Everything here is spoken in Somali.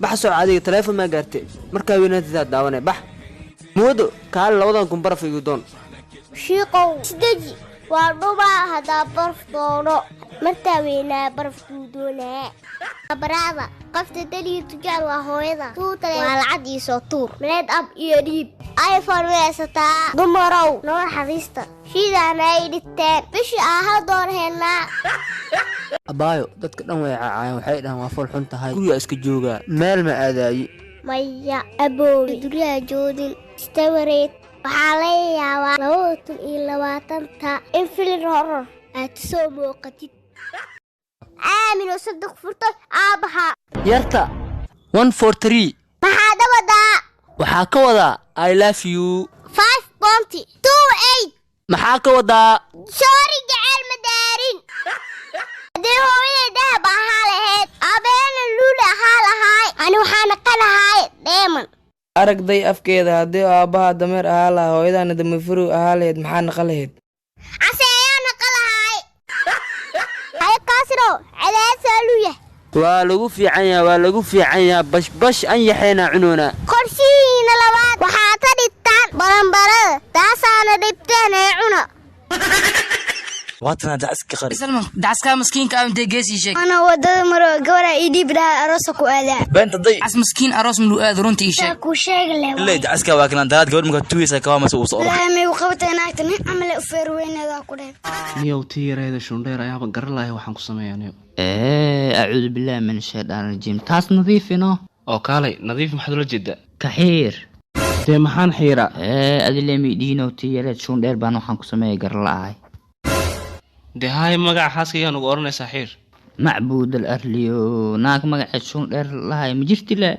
baxsoo caadiga telefoon ma gaartay markaa weynaantiisa daawanay bax moodo kaal labadan kun baraf igu doon shiiqow sidaji waa dhuba hada barf doono martaa weynaa baraf doonaa barada qofta daliyo tujaal waa hooyada tuutale waa lacag iyo soo tuur meed ab iyo dhiib iPhone weesataa dumarow noo xariista shiidana ay dhigteen bishii aha doon helnaa abaayo dadka dhan way caayaan waxay dhahan waa fol xun tahay guriga iska jooga meel ma aadaayi maya abooy duriya joodin istawareed waxaa la yaabaa 2020 in filin horor aad soo muuqatid آمن وصدق فرطة آبها يرتا 143 محادة ودا وحاكا ودا I love you 5.28 محاكا ودا شوري جعل مدارين دي هو ده بحالهات أبين اللولة حالهاي أنا وحانا قلهاي دايما أرق دي أفكيدا دي أبها دمير أهالها وإذا ندم فرو أهاليد محانا قلهيد waa lagu fiican yahay bash an yaxayna cunuuna qorshiina labaad waxa ta dhigtaan baranbarada taasaana dhibteen ay cuna واتنا دعسك قري سلمان دعسك مسكين كام دقيسي شيء أنا ودي مرة جورا إيدي بلا أرسك وألا بنت ضي عس مسكين أرس من لؤاد رنتي شيء كو شيء اللي دعسك واكنا دارات قول مك تويسا كوامس وصور لا مي وقبت أنا أكتني عمل أفر وين هذا كله نيو تير هذا شندير أيها بقر الله وحن قسمي يعني أعوذ بالله من الشيطان الرجيم تاس نظيفنا أو كالي نظيف محدود جدا كحير تي محان حيرة أدلي ميدينو تيرات شندير بانو حن قسمي قر الله دي هاي مقع حاسكي أنا قرني سحير معبود الأرليو ناك مقع شندير الله مجرتي لا